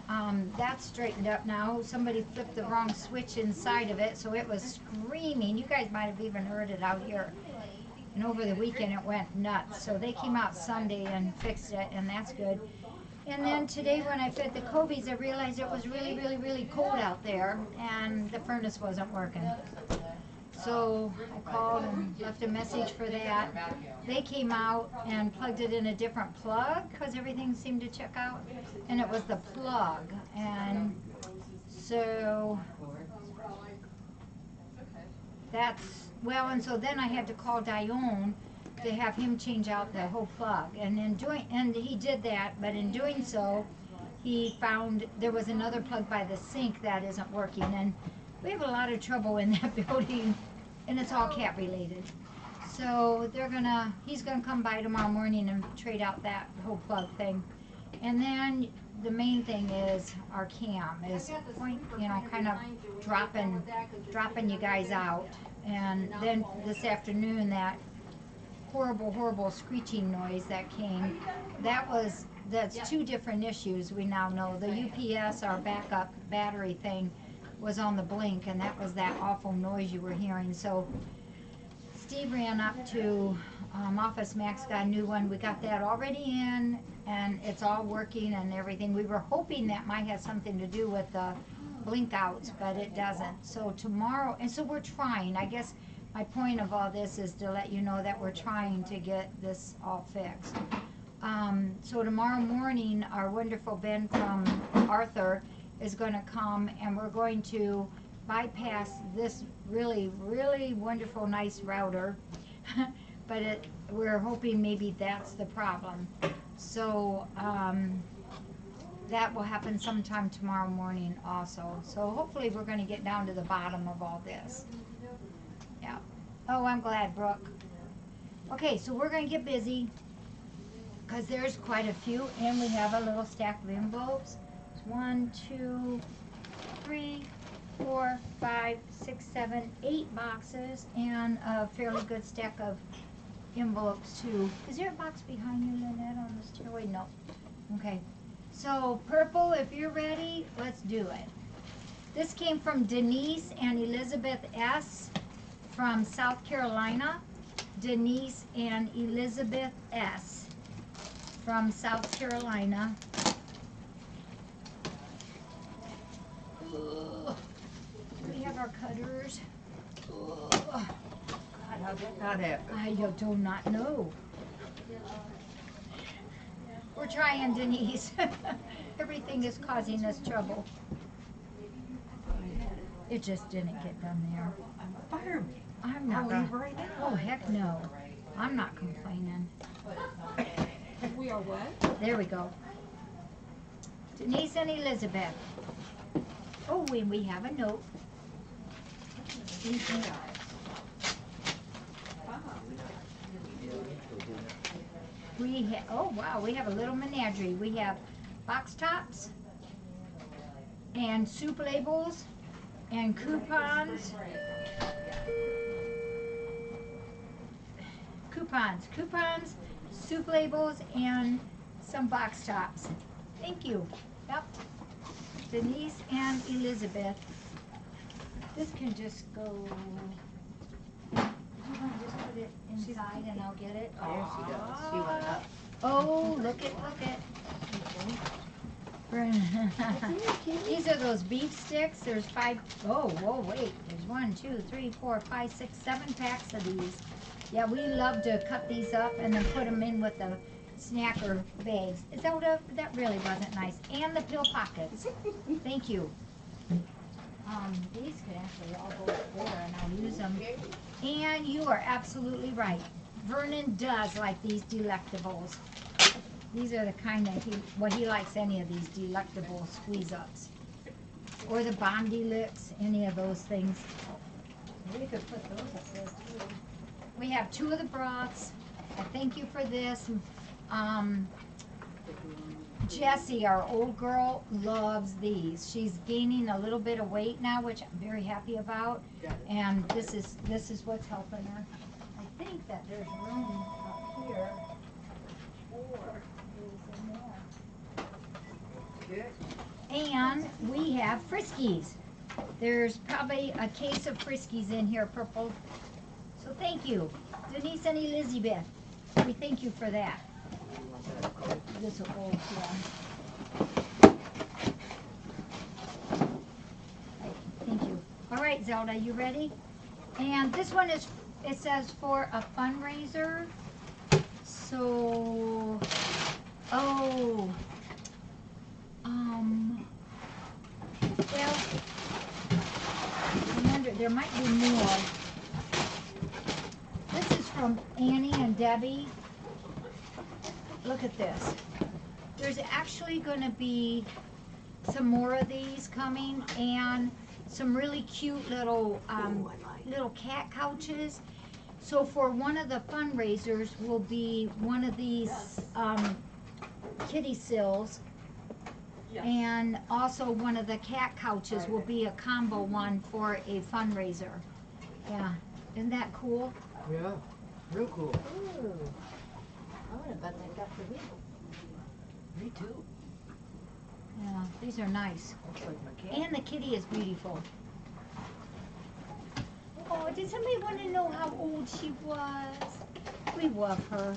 and that's straightened up now. Somebody flipped the wrong switch inside of it, so it was screaming. You guys might have even heard it out here. And over the weekend it went nuts. So they came out Sunday and fixed it, and that's good. And then today when I fed the Kobe's, I realized it was really, really, really cold out there, and the furnace wasn't working. So I called and left a message for that. They came out and plugged it in a different plug because everything seemed to check out, and it was the plug. And so that's, well, and so then I had to call Dione to have him change out the whole plug. And he did that, but in doing so, he found there was another plug by the sink that isn't working. And we have a lot of trouble in that building, and it's all cat related. So he's gonna come by tomorrow morning and trade out that whole plug thing. And then the main thing is our cam is kind of dropping you guys out. And then this afternoon, that horrible screeching noise that came, that's two different issues. We now know the UPS, our backup battery thing, was on the blink, and that was that awful noise you were hearing. So Steve ran up to Office Max, got a new one. We got that already in, and it's all working and everything. We were hoping that might have something to do with the blink outs, but it doesn't. So tomorrow, and so we're trying. I guess my point of all this is to let you know that we're trying to get this all fixed. So tomorrow morning, our wonderful Ben from Arthur is going to come, and we're going to bypass this really, really wonderful, nice router. But we're hoping maybe that's the problem. So that will happen sometime tomorrow morning also. So hopefully we're going to get down to the bottom of all this. Yeah. Oh, I'm glad, Brooke. Okay, so we're going to get busy because there's quite a few, and we have a little stack of envelopes. 1, 2, 3, 4, 5, 6, 7, 8 boxes, and a fairly good stack of envelopes too. Is there a box behind you, Lynette, on the stairway? No. Okay. So purple, if you're ready, let's do it. This came from Denise and Elizabeth S. from South Carolina. Denise and Elizabeth S. from South Carolina. We have our cutters. God, How did that happen? I do not know. We're trying, Denise. Everything is causing us trouble. It just didn't get done there. Fire me. I'm not I'll gonna. leave right now. Oh, heck no. I'm not complaining. We are what? There we go. Denise and Elizabeth. Oh, and we have a note. Oh wow, we have a little menagerie. We have box tops and soup labels and coupons. Coupons, soup labels, and some box tops. Thank you. Yep. Denise and Elizabeth. This can just go. You want to just put it inside and I'll get it? There she goes. She went up. Oh, look it. These are those beef sticks. There's 5. Oh, whoa, wait. There's 1, 2, 3, 4, 5, 6, 7 packs of these. Yeah, we love to cut these up and then put them in with the snacker bags. That really wasn't nice. And the pill pockets. Thank you. These can actually all go up there and I'll use them. And you are absolutely right. Vernon does like these delectables. These are the kind that he likes any of these delectable squeeze-ups. Or the Bondi Licks, any of those things. We could put those up there too. We have 2 of the broths. I thank you for this. Jessie, our old girl, loves these. She's gaining a little bit of weight now, which I'm very happy about. And this is what's helping her. I think that there's room up here for these in there. Good. And we have Friskies. There's probably a case of Friskies in here, Purple. So thank you. Denise and Elizabeth, we thank you for that. This will go, yeah. Thank you. All right, Zelda, you ready? And this one is, it says for a fundraiser. So, oh, well, I wonder, there might be more. This is from Annie and Debbie. Look at this. There's actually going to be some more of these coming, and some really cute little little cat couches. So for one of the fundraisers will be one of these kitty sills, and also one of the cat couches will be a combo one for a fundraiser. Yeah, isn't that cool? Yeah, real cool. Ooh. I would have bet they got for me. Me too. Yeah, these are nice. Looks like my cat. And the kitty is beautiful. Oh, did somebody want to know how old she was? We love her.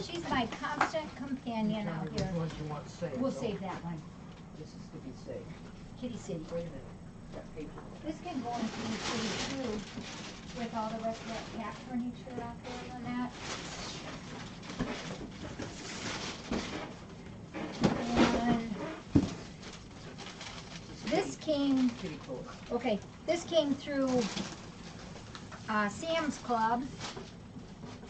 She's my constant companion out here. Which one you want to save? We'll save that one. This is to be saved. Kitty City. Wait a minute. Got paper. This can go in Kitty City too, with all the rest of that cat furniture out there and that. And this came, Kitty clothes. okay, this came through Sam's Club,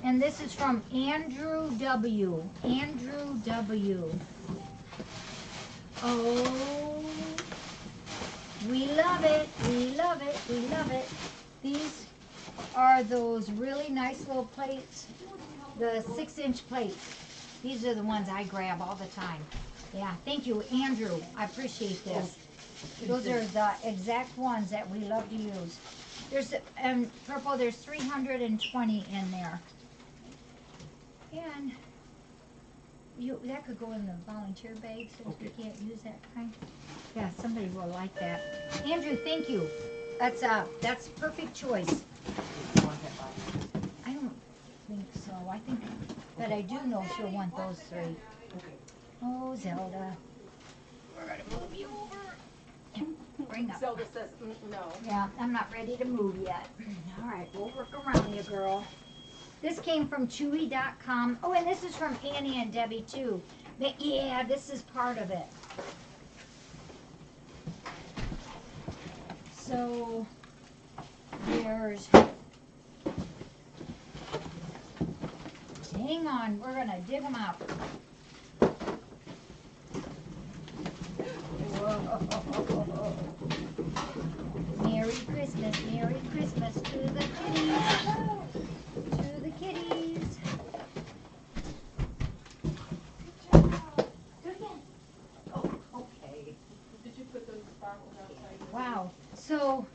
and this is from Andrew W. Andrew W. Oh, we love it, we love it, we love it. These are those really nice little plates, the 6-inch plates. These are the ones I grab all the time. Yeah, thank you, Andrew. I appreciate this. Those are the exact ones that we love to use. There's, and Purple, there's 320 in there. And that could go in the volunteer bag since we can't use that kind. Yeah, somebody will like that. Andrew, thank you. That's perfect choice. I don't think so. I think, but I do know she'll want those 3. Oh, Zelda. We're gonna move you over. Bring up. Zelda says no. Yeah, I'm not ready to move yet. All right, we'll work around you, girl. This came from Chewy.com. Oh, and this is from Annie and Debbie, too. But yeah, this is part of it. So, there's... Hang on, we're going to dig them out. Whoa. Merry Christmas to the kitties. To the kitties. Oh, okay. Did you put those sparkles outside? Wow. So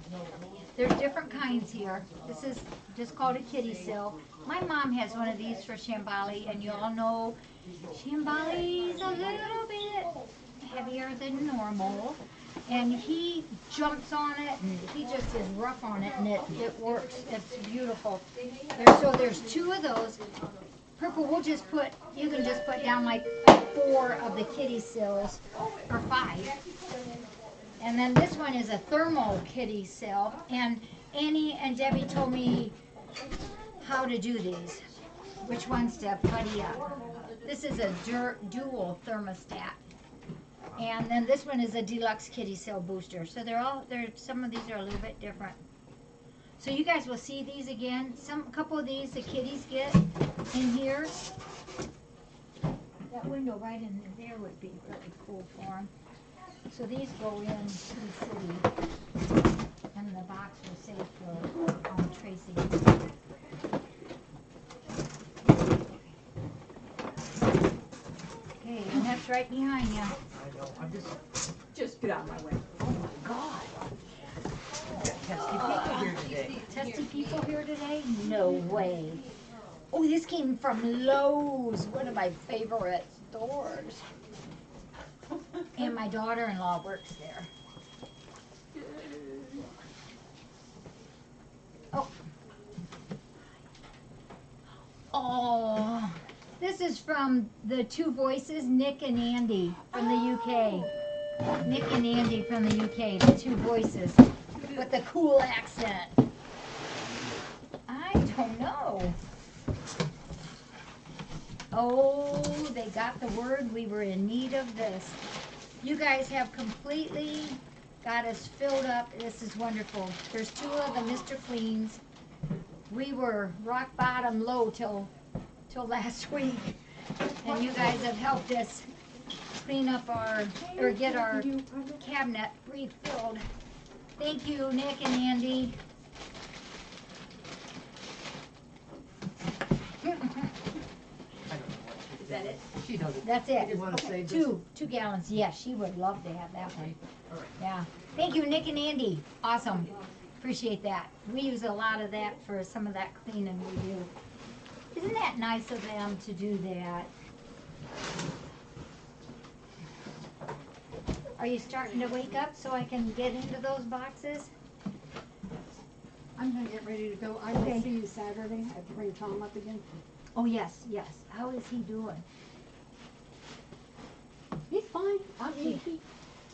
there's different kinds here. This is just called a kitty sill. My mom has one of these for Shambali, and you all know Shambali's a little bit heavier than normal. And he jumps on it, and he just is rough on it, and it works. It's beautiful. So there's 2 of those. Purple, you can just put down like 4 of the kitty sills, or 5. And then this one is a thermal kitty sill, and Annie and Debbie told me how to do these, which ones to putty up. This is a dual thermostat. And then this one is a deluxe kitty sill booster. So some of these are a little bit different. So you guys will see these again. A couple of these the kitties get in here. That window right in there would be really cool for them. So these go in pretty city. And the box will say for Tracy. Okay, and that's right behind you. I know. I'm just get out of my way. Oh my God. Testy people here today. Testy people here today? No way. Oh, this came from Lowe's, one of my favorite stores. And and my daughter-in-law works there. Oh. Oh, this is from the two voices, Nick and Andy from the UK. Nick and Andy from the UK, the two voices with the cool accent. I don't know. Oh, they got the word. We were in need of this. You guys have completely got us filled up. This is wonderful. There's two of the Mr. Cleans. We were rock bottom low till last week, and you guys have helped us clean up or get our cabinet refilled. Thank you, Nick and Andy. Is that it? She does it. That's it. You wanna save this? Two gallons. Yes, she would love to have that one. All right. Yeah. Thank you, Nick and Andy. Awesome. Appreciate that. We use a lot of that for some of that cleaning we do. Isn't that nice of them to do that? Are you starting to wake up so I can get into those boxes? I'm gonna get ready to go. I Okay. will see you Saturday. I have to bring Tom up again. Oh, yes, yes. How is he doing? He's fine.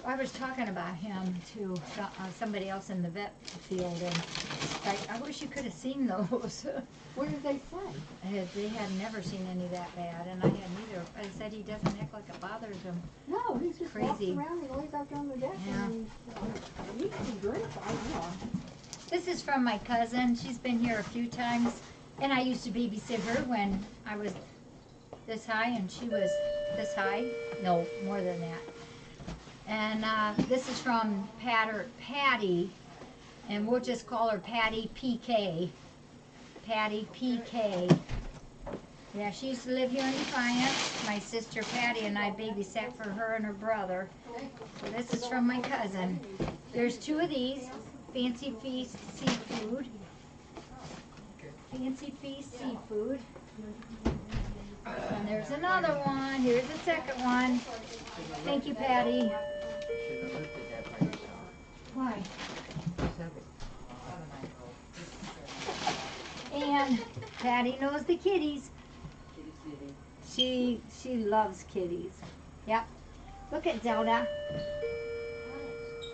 I was talking about him to somebody else in the vet field, and I wish you could have seen those. What did they say? They had never seen any that bad, and I hadn't either. I said he doesn't act like it bothers him. No, he just walks Crazy. around. He lays out there on the deck Yeah. and he eats and drinks. I don't know. This is from my cousin. She's been here a few times, and I used to babysit her when I was this high, and she was this high. No, more than that. And this is from Patty, and we'll just call her Patty PK. Patty PK. Yeah, she used to live here in Defiance. My sister Patty and I babysat for her and her brother. So this is from my cousin. There's two of these. Fancy Feast Seafood. Fancy Feast Seafood. And there's another one. Here's the second one. Thank you, Patty. Shouldn't have lifted that by yourself. Why? It's heavy. And Patty knows the kitties. She loves kitties. Yep. Look at Zelda.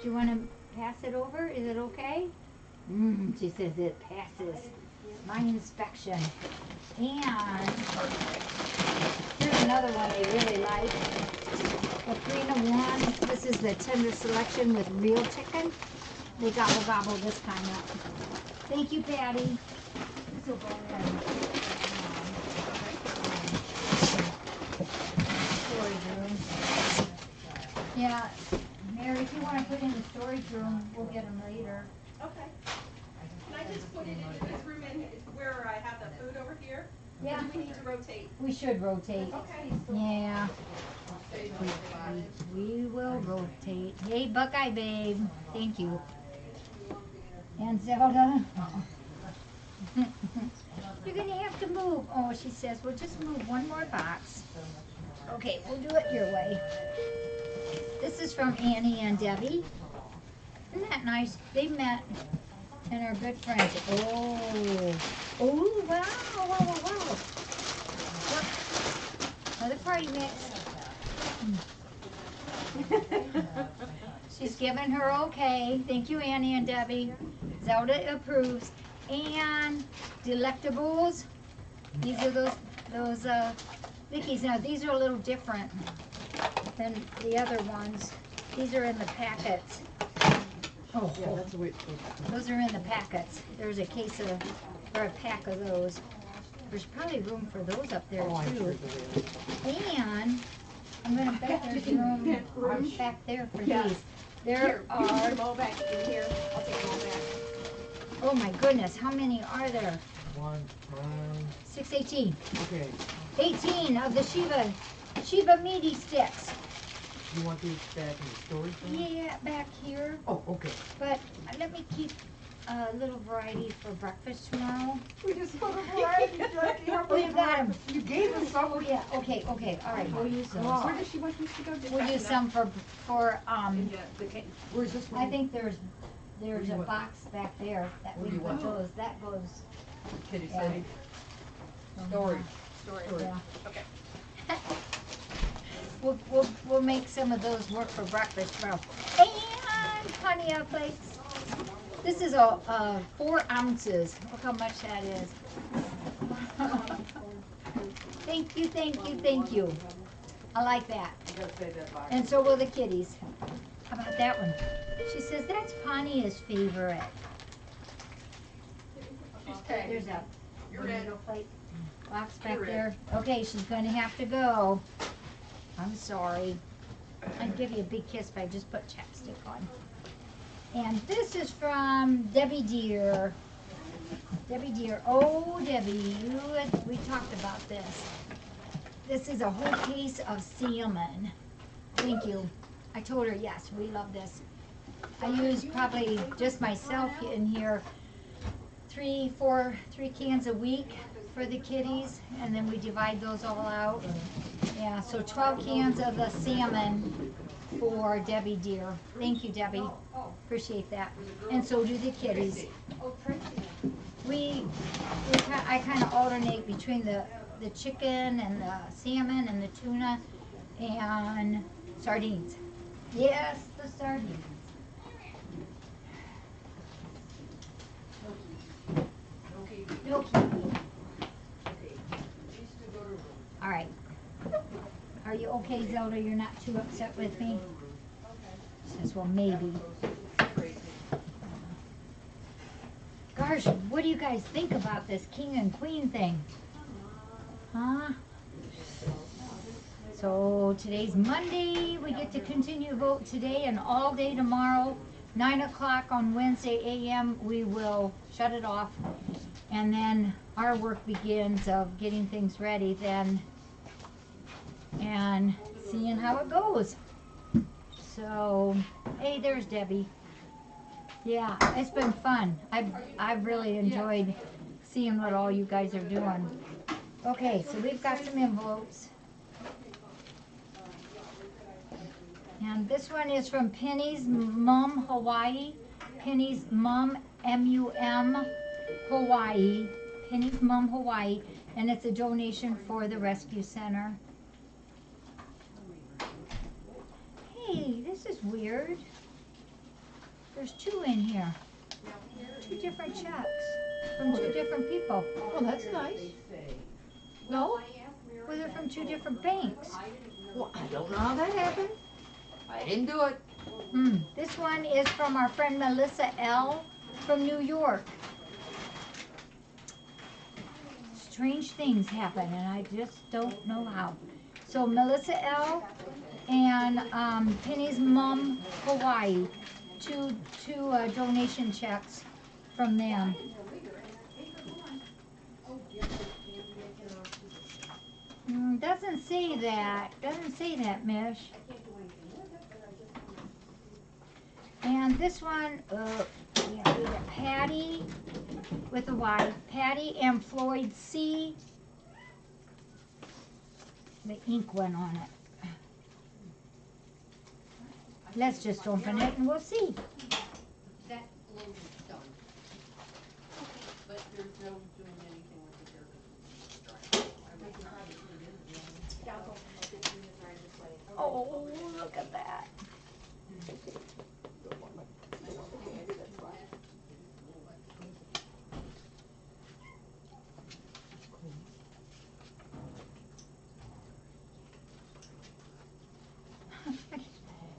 Do you want to pass it over? Is it okay? She says it passes my inspection. And here's another one they really like. The 3-in-1. This is the tender selection with real chicken. They gobble this kind up. Thank you, Patty. This will go in storage room. Yeah, Mary, if you want to put in the storage room, we'll get them later. Okay. Can I just put it into this room in where I have the food over here? Yeah, Or do we need to rotate? we should rotate. Okay. Yeah. We will rotate. Yay, Buckeye babe. Thank you. And Zelda. You're gonna have to move. Oh, she says, we'll just move one more box. Okay, we'll do it your way. This is from Annie and Debbie. Isn't that nice? They met and are good friends. Oh, wow. Look, another party mix. She's given her okay. Thank you, Annie and Debbie. Zelda approves. And Delectables. These are those Vickies. Now these are a little different than the other ones. These are in the packets. Oh, Yeah, that's the way it's supposed to be. those are in the packets. There's a case of, or a pack of those. There's probably room for those up there Oh, I'm sure too. there is. And I'm gonna bet there's room back there for Yeah. these. There Here, you can put are, them all back in here. I'll take them all back. oh my goodness, how many are there? 1, 618. okay. 18 of the Shiva meaty sticks. You want these back in the storage room? Yeah, back here. Oh, okay. But let me keep a little variety for breakfast tomorrow. We just got a variety, Jackie. How Oh, you about got 'em. breakfast? You gave us some. Oh, yeah, okay, all right, we'll use those. God. Where does she want these to go? Just We'll back use in some for, the cake. Where's this one? I think there's Where do a you want- box back there that where we do you put want it? those, that goes. Kitty Yeah. City. Storage. Storage. Yeah. Okay. We'll make some of those work for breakfast tomorrow. And honey plates. This is a 4 ounces. Look how much that is. Thank you, thank you, thank you. I like that. You gotta say that back. And so will the kitties. How about that one? She says that's Pontia's favorite. Okay. There's a You're in. tomato plate box back You're in. there. Okay, she's gonna have to go. I'm sorry. I'd give you a big kiss, but I just put chapstick on. And this is from Debbie Deer. Debbie Deer. Oh, Debbie, we talked about this. This is a whole case of salmon. Thank you. I told her, yes, we love this. I use probably just myself in here 3 cans a week for the kitties, and then we divide those all out. Yeah, so 12 cans of the salmon for Debbie Deer. Thank you, Debbie. Appreciate that. And so do the kitties. I kind of alternate between the chicken and the salmon and the tuna and sardines. Yes, the sardines. No kidding. All right. Are you okay, Zelda? You're not too upset with me? Says, well, maybe. Gosh, what do you guys think about this king and queen thing? Huh? So today's Monday. We get to continue to vote today and all day tomorrow. 9 o'clock on Wednesday a.m. we will shut it off. And then our work begins of getting things ready then and seeing how it goes. So, hey, there's Debbie. Yeah, it's been fun. I've really enjoyed seeing what all you guys are doing. Okay, so we've got some envelopes. And this one is from Penny's Mum Hawaii. Penny's Mum, M-U-M, Hawaii. Penny's Mum Hawaii. And it's a donation for the rescue center. Hey, this is weird. There's 2 in here. 2 different checks from 2 different people. Oh, that's nice. No? Well, they're from 2 different banks. Well, I don't know how that happened. I didn't do it. This one is from our friend Melissa L. from New York. Strange things happen, and I just don't know how. So Melissa L. and Penny's Mum Hawaii, two donation checks from them. Doesn't say that. Doesn't say that, Mish. And this one, we got Patty with a Y. Patty and Floyd C. The ink went on it. Let's just open it and we'll see. That load is done. But there's no doing anything with it there. Yeah, I'll get you in the dryer this way. Oh, look at that.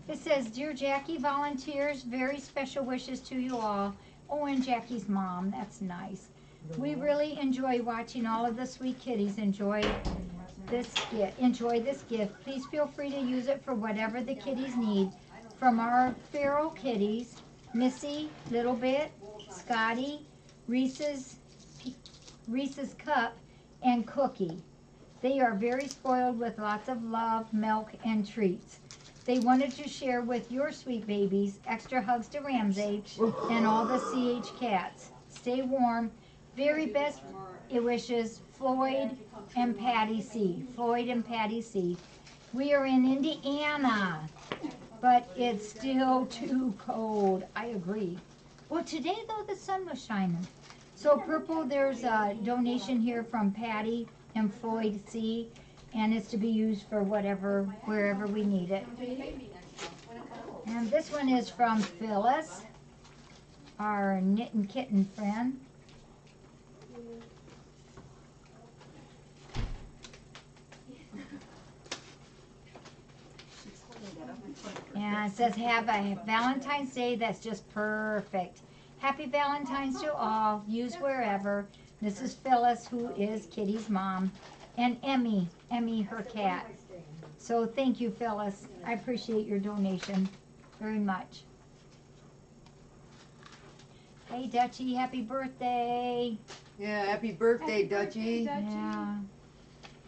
It says, Dear Jackie, volunteers, very special wishes to you all. Oh, and Jackie's mom, that's nice. We really enjoy watching all of the sweet kitties enjoy this gift. Please feel free to use it for whatever the kitties need. From our feral kitties, Missy, Little Bit, Scotty, Reese's Cup, and Cookie. They are very spoiled with lots of love, milk, and treats. They wanted to share with your sweet babies extra hugs to Ramsey and all the CH cats. Stay warm. Very best wishes, Floyd and Patty C. Floyd and Patty C. We are in Indiana, but it's still too cold. I agree. Well, today, though, the sun was shining. So, Purple, there's a donation here from Patty and Floyd C., and it's to be used for whatever, wherever we need it. And this one is from Phyllis, our knit and kitten friend. And it says, have a Valentine's Day that's just perfect. Happy Valentine's to all. Use wherever. This is Phyllis, who is Kitty's mom. And Emmy, her cat. So thank you, Phyllis. I appreciate your donation very much. Hey, Dutchie, happy birthday. Yeah, happy birthday, Dutchie. Yeah.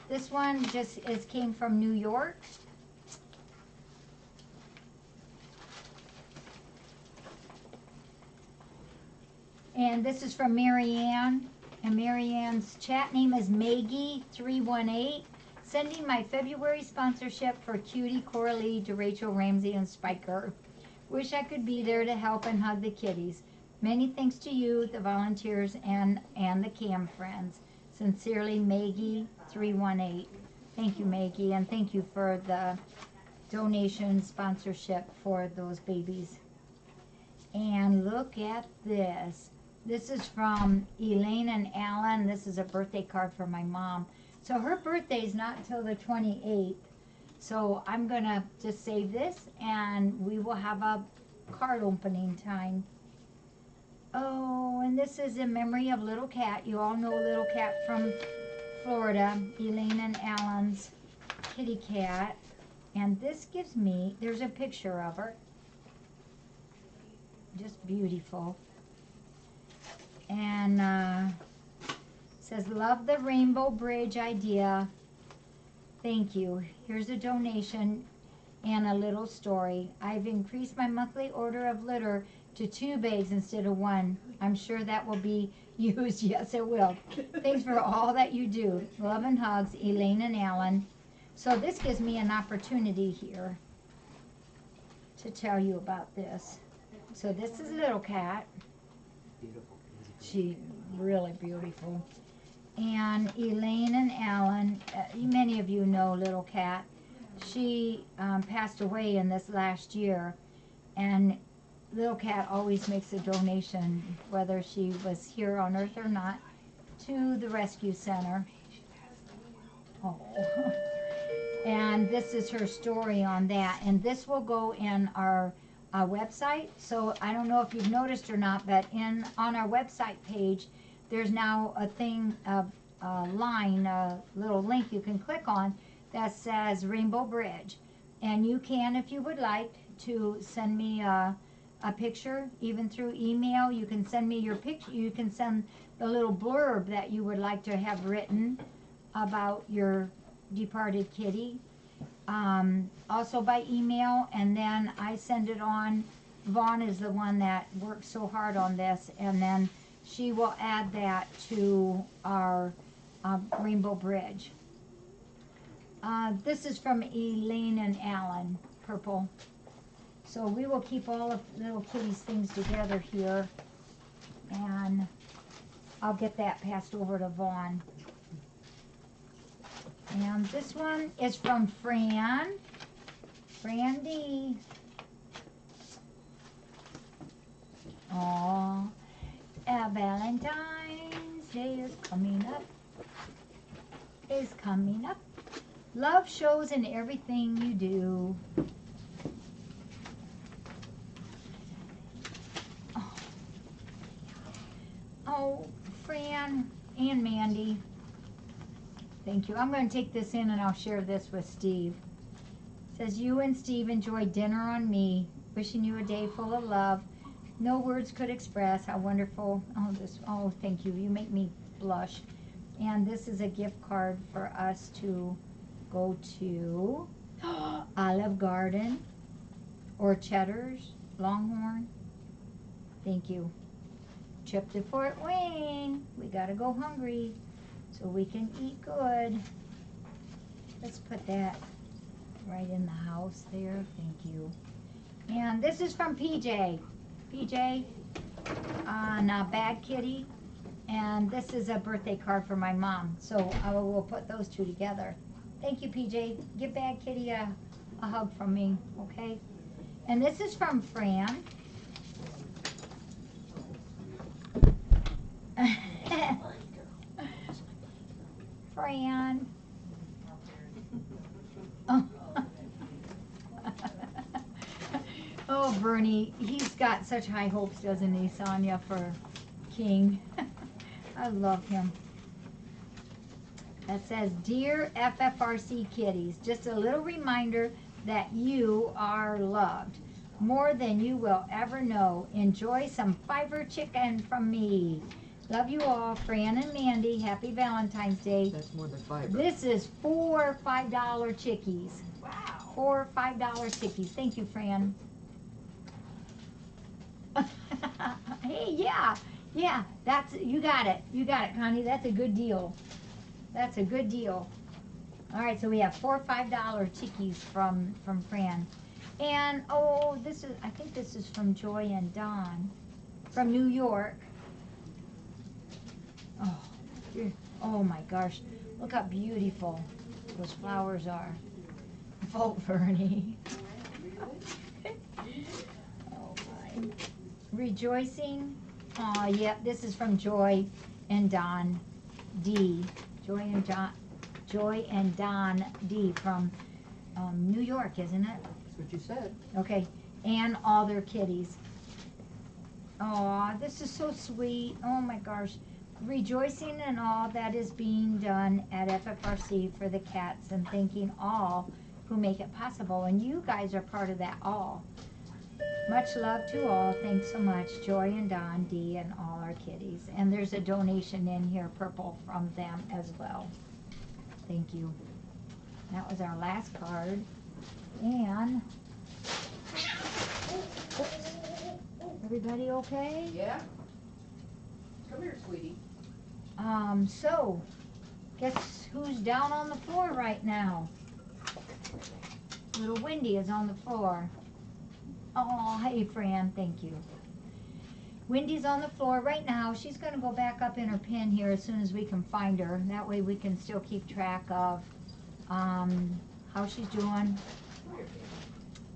This one just came from New York. And this is from Marianne. And Marianne's chat name is Maggie318. Sending my February sponsorship for Cutie Coralie to Rachel Ramsey and Spiker. Wish I could be there to help and hug the kitties. Many thanks to you, the volunteers, and the CAM friends. Sincerely, Maggie318. Thank you, Maggie, and thank you for the donation sponsorship for those babies. And look at this. This is from Elaine and Alan. This is a birthday card for my mom. So her birthday is not until the 28th. So I'm going to just save this and we will have a card opening time. Oh, and this is in memory of Little Cat. You all know Little Cat from Florida. Elaine and Alan's kitty cat. And this gives me, there's a picture of her. Just beautiful. And says, love the Rainbow Bridge idea. Thank you. Here's a donation and a little story. I've increased my monthly order of litter to 2 bags instead of 1. I'm sure that will be used. Yes, it will. Thanks for all that you do. Love and hugs, Elaine and Alan. So this gives me an opportunity here to tell you about this. So this is Little Cat. Beautiful. She's really beautiful. And Elaine and Alan, many of you know Little Cat. She passed away in this last year. And Little Cat always makes a donation, whether she was here on Earth or not, to the rescue center. Oh. And this is her story on that. And this will go in our website. So I don't know if you've noticed or not, but on our website page, there's now a thing, a line, a little link you can click on that says Rainbow Bridge. And you can, if you would like, to send me a picture, even through email. You can send me your picture. You can send the little blurb that you would like to have written about your departed kitty. Also by email, and then I send it on. Vaughn is the one that works so hard on this, and then she will add that to our Rainbow Bridge. This is from Elaine and Alan, Purple. So we will keep all of little kitty's things together here, and I'll get that passed over to Vaughn. And this one is from Fran. Frandy. Aww. Valentine's Day is coming up. Is coming up. Love shows in everything you do. Oh, Fran and Mandy. Thank you. I'm going to take this in and I'll share this with Steve. It says, you and Steve enjoy dinner on me. Wishing you a day full of love. No words could express how wonderful. Oh, thank you. You make me blush. And this is a gift card for us to go to Olive Garden or Cheddar's, Longhorn. Thank you. Trip to Fort Wayne. We gotta go hungry so we can eat good. Let's put that right in the house there. Thank you. And this is from PJ. PJ on Bad Kitty. And this is a birthday card for my mom. So I will put those two together. Thank you, PJ. Give Bad Kitty a hug from me, okay? And this is from Fran. Fran. Oh. Oh, Bernie, he's got such high hopes, doesn't he, Sonia, for King? I love him. That says, Dear FFRC kitties, just a little reminder that you are loved more than you will ever know. Enjoy some fiber chicken from me. Love you all, Fran and Mandy. Happy Valentine's Day. That's more than fiber. This is 4 $5 chickies. Wow. 4 $5 chickies. Thank you, Fran. Hey, yeah, that's, you got it, Connie, that's a good deal. That's a good deal. All right, so we have 4 $5 chickies from Fran. And, oh, this is, I think this is from Joy and Dawn from New York. Oh, oh my gosh, look how beautiful those flowers are. Vote Bernie. Oh my. Rejoicing. Oh, yep, this is from Joy and Don D. Joy and Don D from New York, isn't it? That's what you said. Okay, and all their kitties. Oh, this is so sweet. Oh my gosh. Rejoicing in all that is being done at FFRC for the cats and thanking all who make it possible. And you guys are part of that all. Much love to all. Thanks so much. Joy and Don D and all our kitties. And there's a donation in here, purple, from them as well. Thank you. That was our last card. And oops. Everybody okay? Yeah? Come here, sweetie. So guess who's down on the floor right now? Little Wendy is on the floor. Oh, hey, Fran, thank you. Wendy's on the floor right now. She's going to go back up in her pen here as soon as we can find her. That way we can still keep track of how she's doing.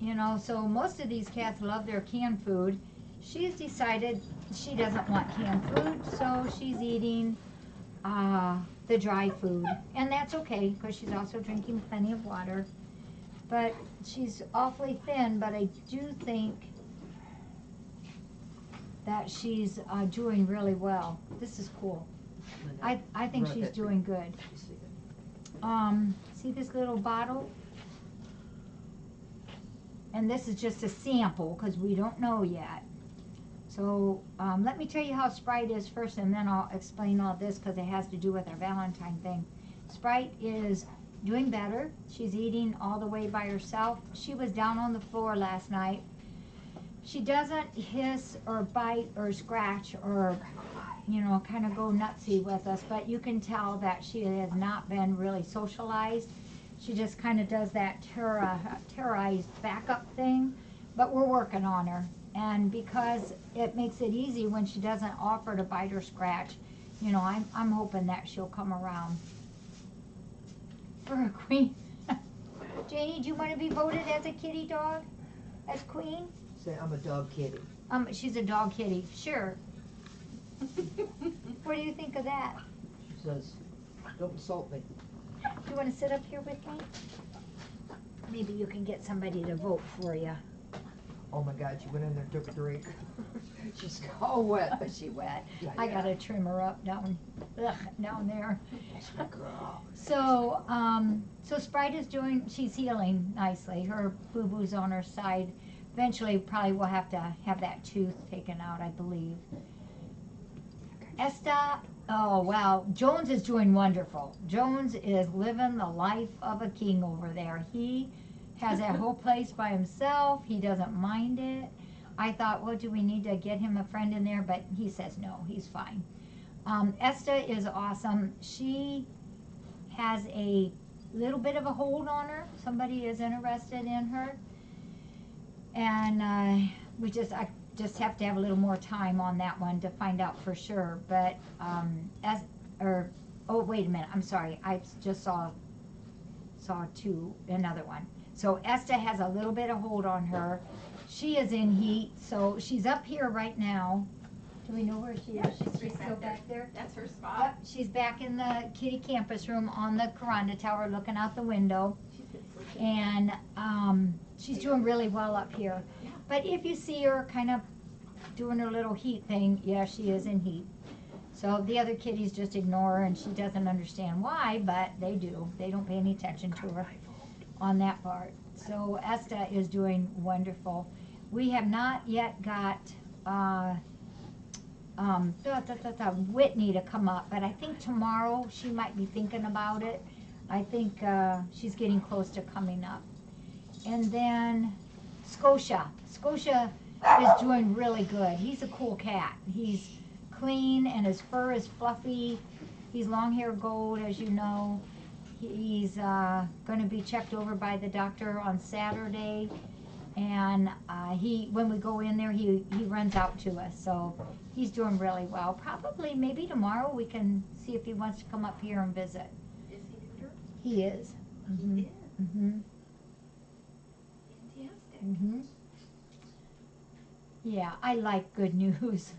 You know, so most of these cats love their canned food. She's decided she doesn't want canned food, so she's eating the dry food. And that's okay, because she's also drinking plenty of water. But she's awfully thin, but I do think that she's doing really well. This is cool. I think she's doing good. See this little bottle? And this is just a sample, because we don't know yet. So let me tell you how Sprite is first, and then I'll explain all this, because it has to do with our Valentine thing. Sprite is doing better. She's eating all the way by herself. She was down on the floor last night. She doesn't hiss or bite or scratch or, you know, kind of go nutsy with us, but you can tell that she has not been really socialized. She just kind of does that terrorized backup thing, but we're working on her. And because it makes it easy when she doesn't offer to bite or scratch, you know, I'm hoping that she'll come around. For a queen. Janie, do you want to be voted as a kitty dog? As queen? Say I'm a dog kitty. She's a dog kitty. Sure. What do you think of that? She says, don't insult me. Do you want to sit up here with me? Maybe you can get somebody to vote for you. Oh my God, she went in there and took a drink. She's all wet. She wet. Yeah, I yeah. gotta trim her up down there. That's my girl. So, so Sprite is she's healing nicely. Her boo-boo's on her side. Eventually, probably we'll have to have that tooth taken out, I believe. Esta, oh wow, Jones is doing wonderful. Jones is living the life of a king over there. He has that whole place by himself. He doesn't mind it. I thought, well, do we need to get him a friend in there? But he says no, he's fine. Esta is awesome. She has a little bit of a hold on her. Somebody is interested in her. And I just have to have a little more time on that one to find out for sure. But oh, wait a minute, I'm sorry. I just saw another one. So Esta has a little bit of hold on her. She is in heat, so she's up here right now. Do we know where she is? Yeah, she's She's still right back back there? That's her spot. Yep, she's back in the kitty campus room on the Coranda Tower looking out the window. She's been sleeping. And she's doing really well up here. Yeah. But if you see her kind of doing her little heat thing, yeah, she is in heat. So the other kitties just ignore her, and she doesn't understand why, but they do. They don't pay any attention to her on that part. So Esta is doing wonderful. We have not yet got Whitney to come up, but I think tomorrow she might be thinking about it. I think she's getting close to coming up. And then Scotia is doing really good. He's a cool cat. He's clean and his fur is fluffy. He's long hair gold, as you know. He's going to be checked over by the doctor on Saturday. And when we go in there, he runs out to us. So he's doing really well. Probably maybe tomorrow we can see if he wants to come up here and visit. Is he neutered? He is. Mm-hmm. He is. Mm-hmm. Fantastic. Mm-hmm. Yeah, I like good news.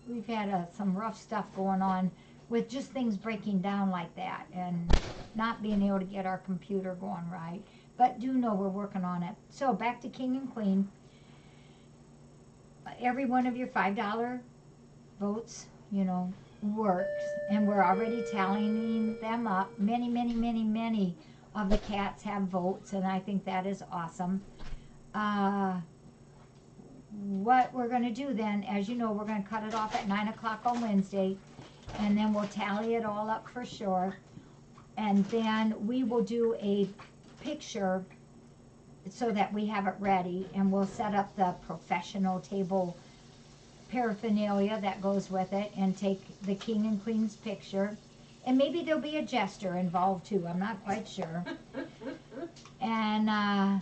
We've had some rough stuff going on with just things breaking down like that and not being able to get our computer going right. But do know we're working on it. So back to King and Queen. Every one of your $5 votes, works. And we're already tallying them up. Many, many, many, many of the cats have votes, and I think that is awesome. What we're going to do then, as you know, we're going to cut it off at 9 o'clock on Wednesday, and then we'll tally it all up for sure. And then we will do a picture so that we have it ready, and we'll set up the professional table paraphernalia that goes with it and take the King and Queen's picture. And maybe there'll be a jester involved too. I'm not quite sure. And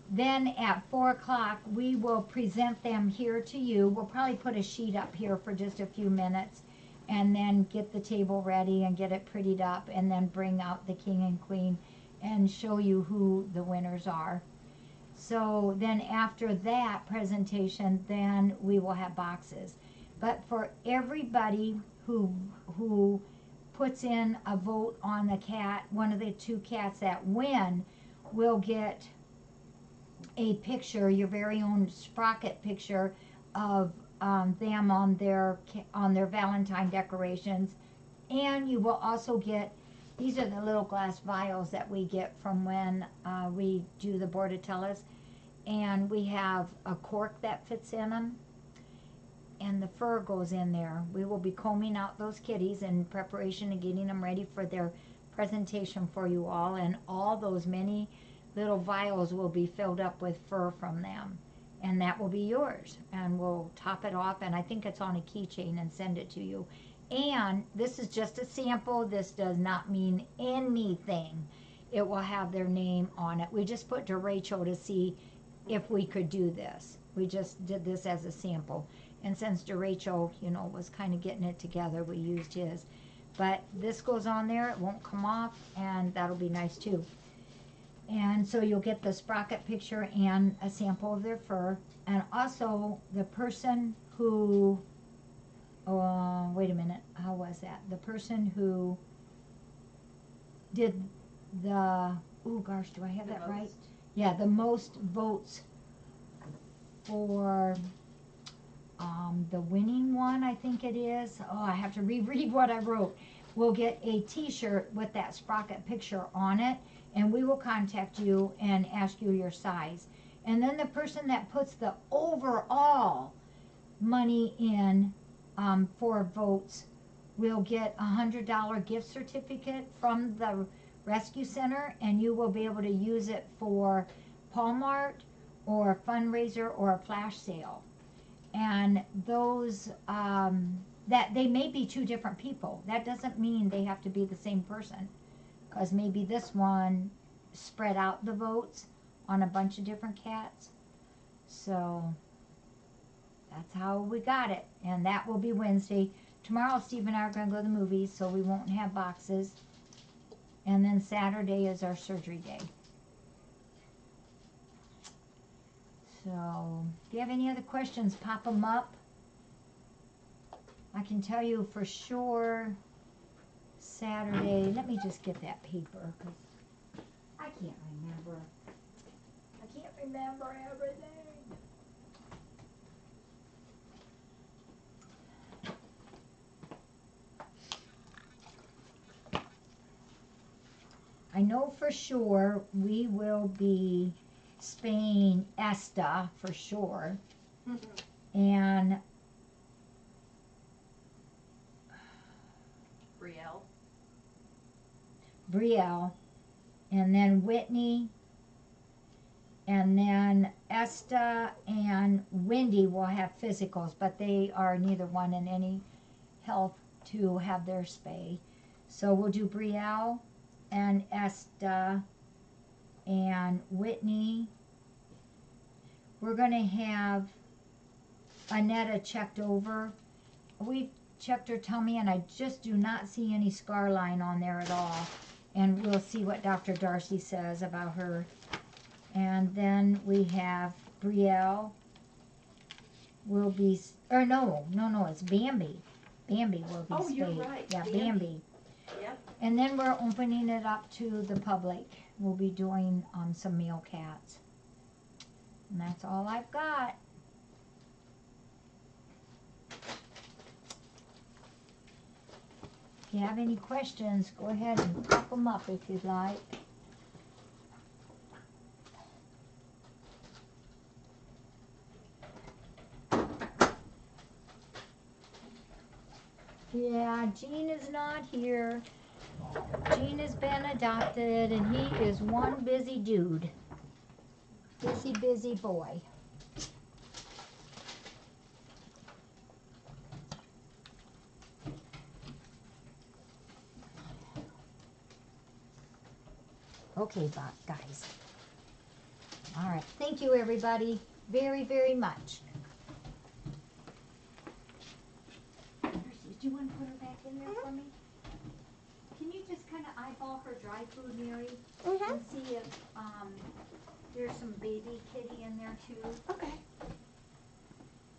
then at 4 o'clock, we will present them here to you. We'll probably put a sheet up here for just a few minutes and then get the table ready and get it prettied up and then bring out the King and Queen and show you who the winners are. So then after that presentation, then we will have boxes. But for everybody who puts in a vote on the cat, one of the 2 cats that win will get a picture, your very own sprocket picture of them on their Valentine decorations. And you will also get, these are the little glass vials that we get from when we do the bordatellas. And we have a cork that fits in them. And the fur goes in there. We will be combing out those kitties in preparation and getting them ready for their presentation for you all. And all those many little vials will be filled up with fur from them. And that will be yours. And we'll top it off. And I think it's on a keychain and send it to you. And this is just a sample. This does not mean anything. It will have their name on it. We just put to Rachel to see if we could do this. We just did this as a sample. And since DeRachel, was kind of getting it together, we used his. But this goes on there. It won't come off. And that'll be nice too. And so you'll get the sprocket picture and a sample of their fur. And also the person who, wait a minute, how was that? The person who did the, oh gosh, do I have that right? Yeah, the most votes for the winning one, I think it is. Oh, I have to reread what I wrote. We'll get a t-shirt with that sprocket picture on it, and we will contact you and ask you your size. And then the person that puts the overall money in for votes will get a $100 gift certificate from the Rescue Center, and you will be able to use it for Paul Mart or a fundraiser or a flash sale. And those, that they may be two different people. That doesn't mean they have to be the same person. Because maybe this one spread out the votes on a bunch of different cats. So that's how we got it. And that will be Wednesday. Tomorrow Steve and I are going to go to the movies, so we won't have boxes. And then Saturday is our surgery day. So if you have any other questions, pop them up. I can tell you for sure Saturday. Let me just get that paper, because I can't remember. I can't remember everything. I know for sure we will be spaying Esta for sure. And Brielle, and then Whitney, and then Esta and Wendy will have physicals, but they are neither one in any health to have their spay. So we'll do Brielle and Esta and Whitney. We're going to have Annetta checked over. We've checked her tummy, and I just do not see any scar line on there at all. And we'll see what Dr. Darcy says about her. And then we have Brielle will be, or no, it's Bambi. Bambi will be Oh, spayed. you're right, Yeah, Bambi. Bambi. Yep. And then we're opening it up to the public. We'll be doing some male cats. And that's all I've got. If you have any questions, go ahead and pop them up if you'd like. Yeah, Gene is not here. Gene has been adopted, and he is one busy dude. Busy boy. Okay, guys. All right. Thank you, everybody, very, very much. Darcy, do you want to put her back in there for me? Can you just kind of eyeball her dry food, Mary? And see if there's some baby kitty in there too. Okay.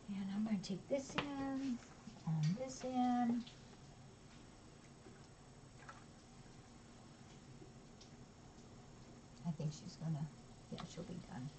And I'm going to take this in, this in. I think she's going to, yeah, she'll be done.